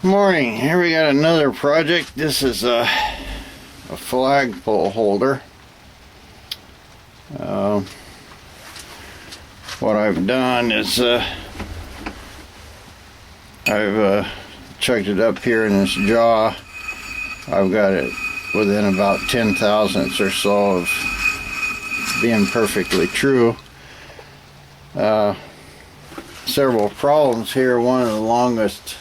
Morning. Here we got another project. This is a flagpole holder. What I've done is I've checked it up here in this jaw. I've got it within about 10 thousandths or so of being perfectly true. Several problems here. One of the longest,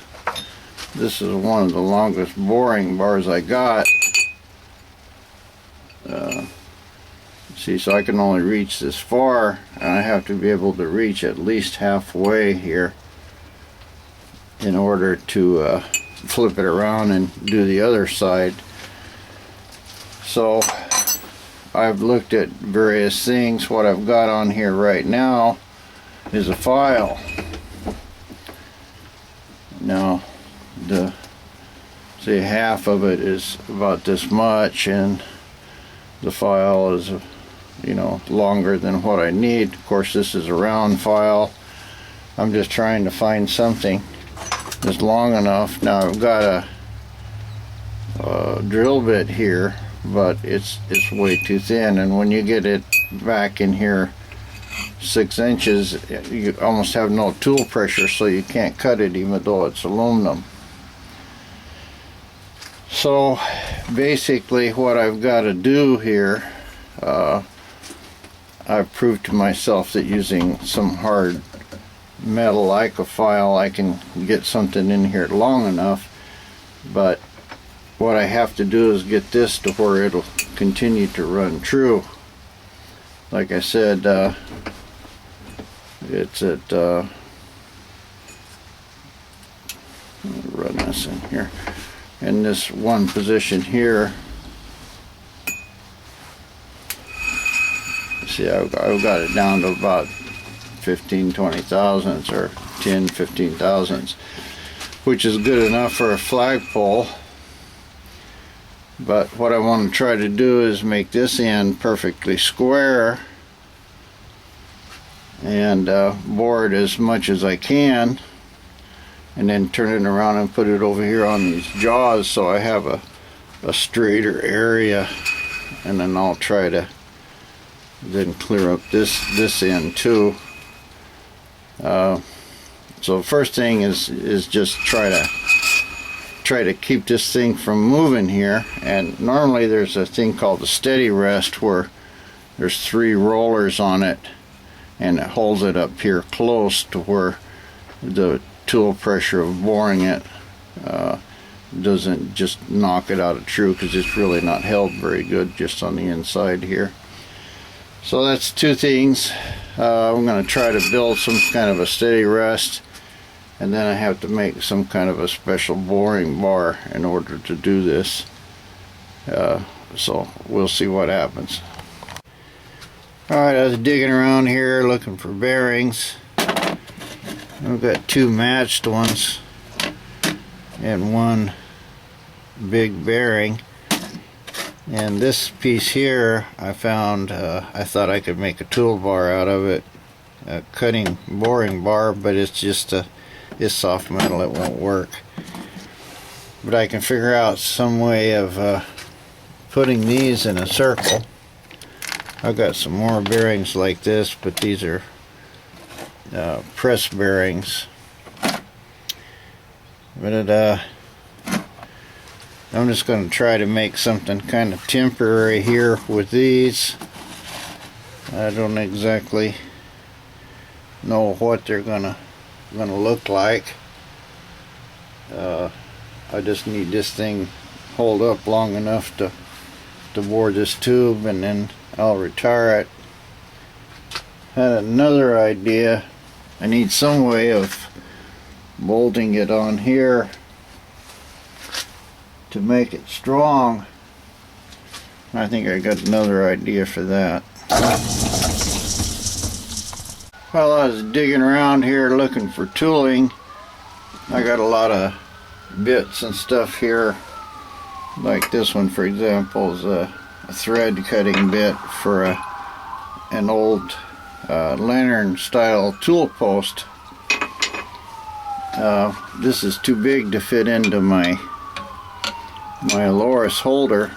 this is one of the longest boring bars I got. See, so I can only reach this far, and I have to be able to reach at least halfway here in order to flip it around and do the other side. So I've looked at various things. What I've got on here right now is a file. Now, see, half of it is about this much, and the file is, longer than what I need. Of course, this is a round file. I'm just trying to find something that's long enough. Now I've got a drill bit here, but it's way too thin, and when you get it back in here 6 inches, you almost have no tool pressure, so you can't cut it even though it's aluminum. So basically what I've got to do here, I've proved to myself that using some hard metal like a file, I can get something in here long enough, but what I have to do is get this to where it'll continue to run true. Like I said, it's at let me run this in here, in this one position here. See, I've got it down to about 15-20 thousandths, or 10-15 thousandths, which is good enough for a flagpole. But what I want to try to do is make this end perfectly square and bore it as much as I can, and then turn it around and put it over here on these jaws so I have a straighter area, and then I'll try to then clear up this end too. So first thing is just try to keep this thing from moving here. And normally there's a thing called the steady rest where there's 3 rollers on it, and it holds it up here close to where the tool pressure of boring it doesn't just knock it out of true, because it's really not held very good just on the inside here. So that's 2 things. I'm going to try to build some kind of a steady rest, and then I have to make some kind of a special boring bar in order to do this. So we'll see what happens. Alright, I was digging around here looking for bearings. I've got 2 matched ones and 1 big bearing. And this piece here I found, I thought I could make a toolbar out of it, a cutting boring bar, but it's just it's soft metal, it won't work. But I can figure out some way of putting these in a circle. I've got some more bearings like this, but these are press bearings. But I'm just going to try to make something kind of temporary here with these. I don't exactly know what they're gonna look like. I just need this thing hold up long enough to bore this tube, and then I'll retire it. Had another idea. I need some way of bolting it on here to make it strong. I think I got another idea for that. While I was digging around here looking for tooling, I got a lot of bits and stuff here. Like this one, for example, is a thread cutting bit for an old lantern style tool post. this is too big to fit into my Loris holder,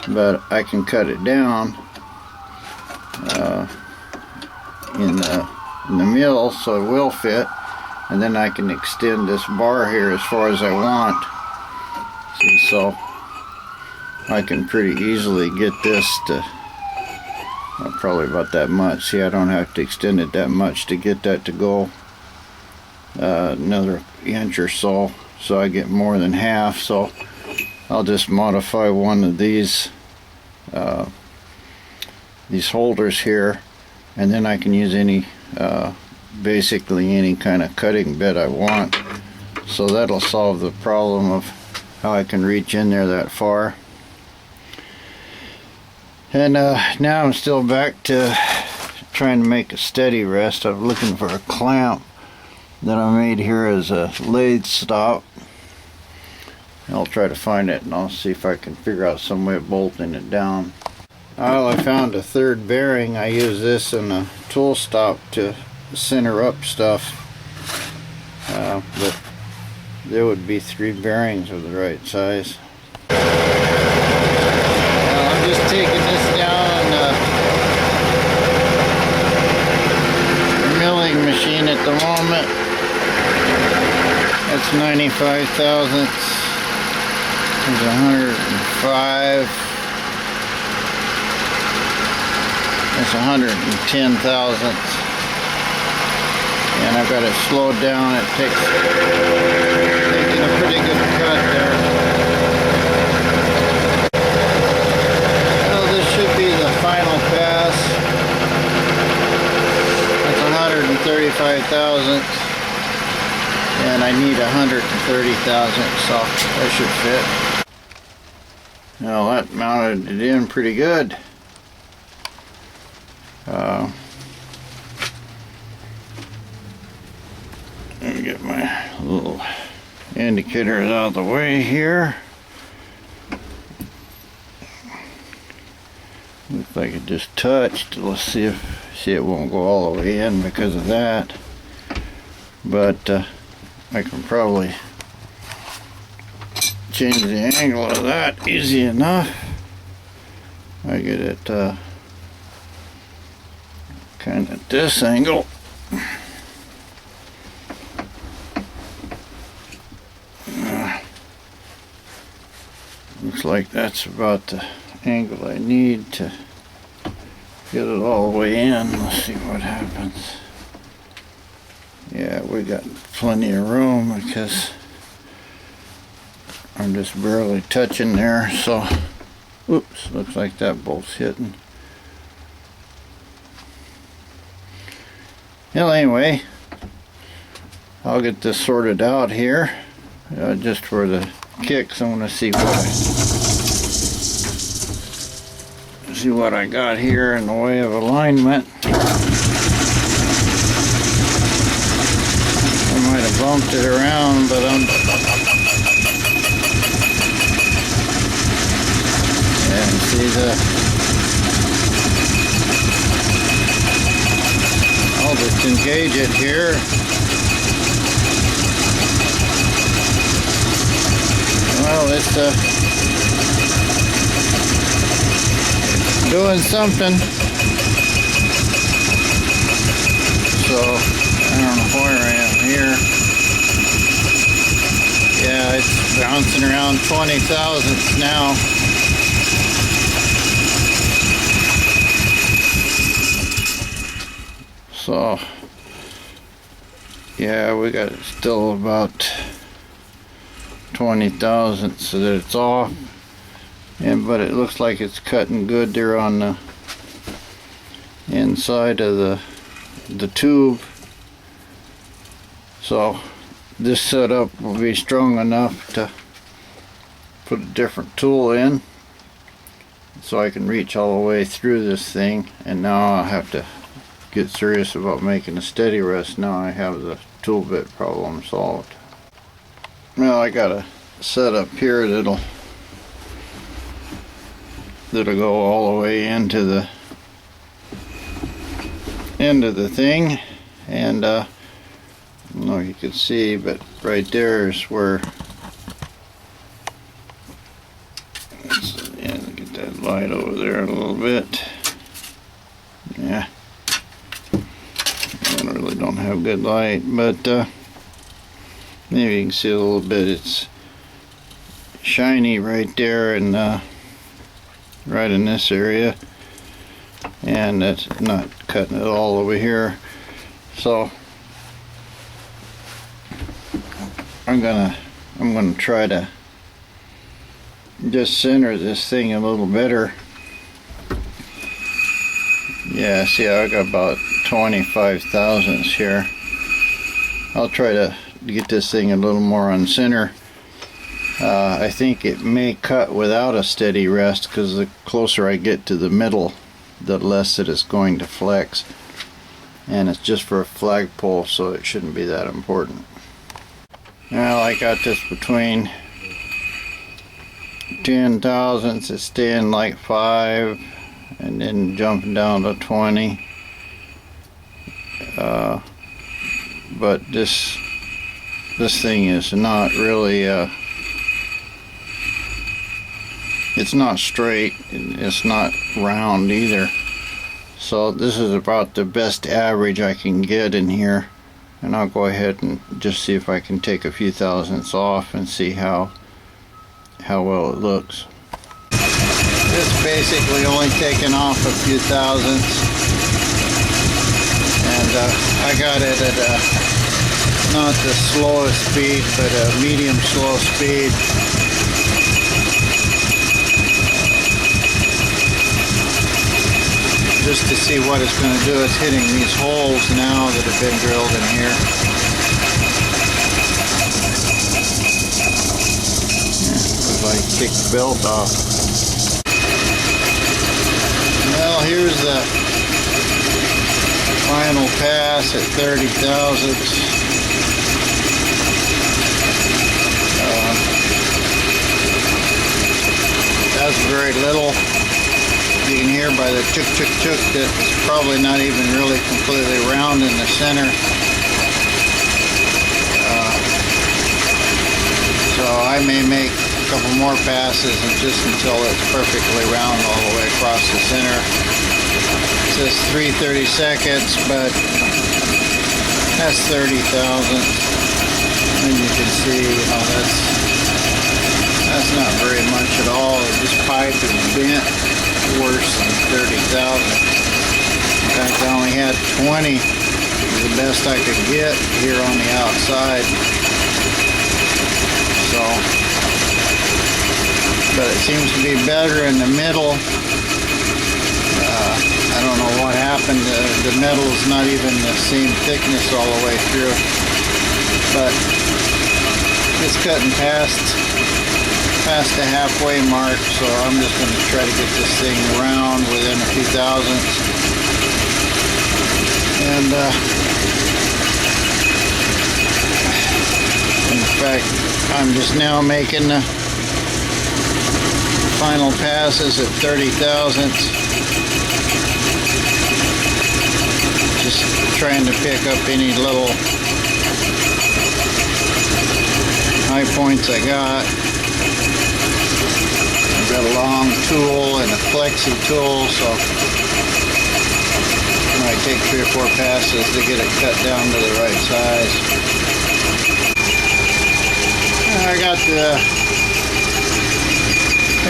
but I can cut it down in the mill so it will fit, and then I can extend this bar here as far as I want. See, so I can pretty easily get this to probably about that much. See, I don't have to extend it that much to get that to go another inch or so, so I get more than half. So I'll just modify one of these holders here, and then I can use any basically any kind of cutting bit I want. So that'll solve the problem of how I can reach in there that far. And now I'm still back to trying to make a steady rest. I'm looking for a clamp that I made here as a lathe stop. I'll try to find it, and I'll see if I can figure out some way of bolting it down. Well, I found a third bearing. I use this in a tool stop to center up stuff, but there would be 3 bearings of the right size. I'm just taking this down the milling machine at the moment. That's 95 thousandths. There's 105. That's 110 thousandths. And I've got it slowed down. It takes taking a pretty good cut there. Well, this should be the final pass. That's 135 thousandths. And I need 130 thousandths, so that should fit. Well, that mounted it in pretty good. Let me get my little indicators out of the way here. Looks like it just touched. Let's see if it won't go all the way in because of that. But I can probably change the angle of that easy enough. I get it kind of this angle. Looks like that's about the angle I need to get it all the way in. Let's see what happens. Yeah, we got plenty of room because I'm just barely touching there, so oops, looks like that bolt's hitting. Well, anyway, I'll get this sorted out here just for the kicks. I want to see what I got here in the way of alignment. I might have bumped it around, but see I'll just engage it here. Well, it's doing something. So I don't know where I am here. Yeah, it's bouncing around 20 thousandths now. So yeah, we got still about 20 thousandths so that it's off, but it looks like it's cutting good there on the inside of the tube. So this setup will be strong enough to put a different tool in, so I can reach all the way through this thing. And now I have to get serious about making a steady rest. Now I have the tool bit problem solved. Well, I got a setup here that'll go all the way into the end of the thing, and I don't know if you can see, but right there is where, yeah, get that light over there a little bit. Yeah, I really don't have good light, but maybe you can see a little bit. It's shiny right there, and right in this area, and that's not cutting it all over here. So I'm gonna try to just center this thing a little better. Yeah, see, I got about 25 thousandths here. I'll try to get this thing a little more on center. I think it may cut without a steady rest, because the closer I get to the middle, the less it is going to flex. And it's just for a flagpole, so it shouldn't be that important. Well, I got this between 10 thousandths. It's staying like 5, and then jumping down to 20. But this thing is not really it's not straight, it's not round either. So this is about the best average I can get in here, and I'll go ahead and just see if I can take a few thousandths off and see how well it looks. It's basically only taking off a few thousandths, and I got it at not the slowest speed, but a medium slow speed. Just to see what it's going to do. It's hitting these holes now that have been drilled in here. Yeah, looks like it kicked the belt off. Well, here's the final pass at 30 thousandths. That's very little. You can hear by the chuk chuk chuk that it's probably not even really completely round in the center. So I may make a couple more passes and just until it's perfectly round all the way across the center. It says 3/32, but that's 30 thousandths. And you can see how that's not very much at all. This pipe is bent worse than 30 thousandths. In fact, I only had 20, the best I could get here on the outside. So, but it seems to be better in the middle. I don't know what happened. The metal is not even the same thickness all the way through, but it's cutting past the halfway mark, so I'm just going to try to get this thing around within a few thousandths. And in fact, I'm just now making the final passes at 30 thousandths. Just trying to pick up any little high points I got. I've got a long tool and a flexi tool, so it might take 3 or 4 passes to get it cut down to the right size. I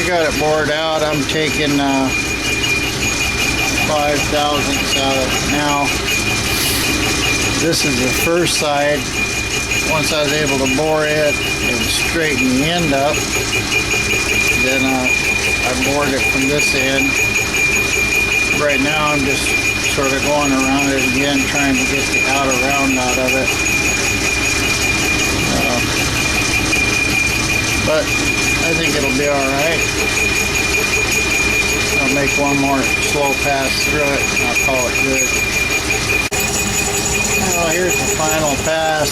got it bored out. I'm taking 5 thousandths out of it now. This is the first side. Once I was able to bore it and straighten the end up, then I bored it from this end. Right now I'm just sort of going around it again, trying to get the outer round out of it. But I think it'll be alright. I'll make one more slow pass through it and I'll call it good. Well, here's the final pass.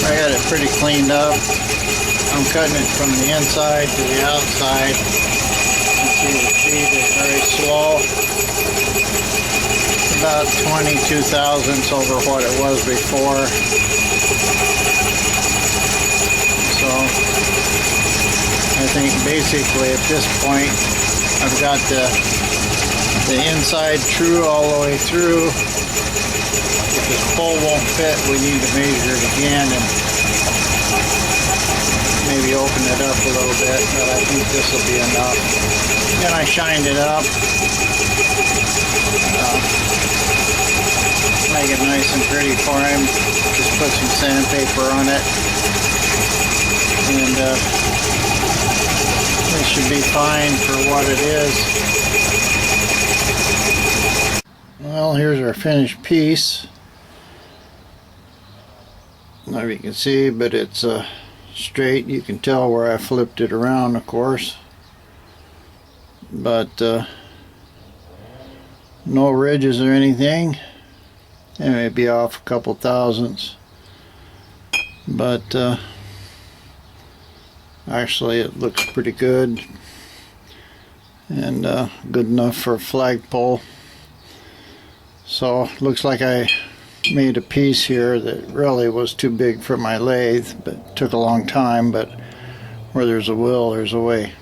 I got it pretty cleaned up. I'm cutting it from the inside to the outside. You can see the speed is very slow. about 22 thousandths over what it was before. So I think basically at this point I've got the inside true all the way through. If this pole won't fit, we need to measure it again and maybe open it up a little bit, but I think this will be enough. Then I shined it up. Make it nice and pretty for him. Just put some sandpaper on it. And it should be fine for what it is. Well, here's our finished piece. I don't know if you can see, but it's straight. You can tell where I flipped it around, of course. But no ridges or anything. It may be off a couple thousandths. But actually it looks pretty good. And good enough for a flagpole. So it looks like I made a piece here that really was too big for my lathe, but took a long time. But where there's a will, there's a way.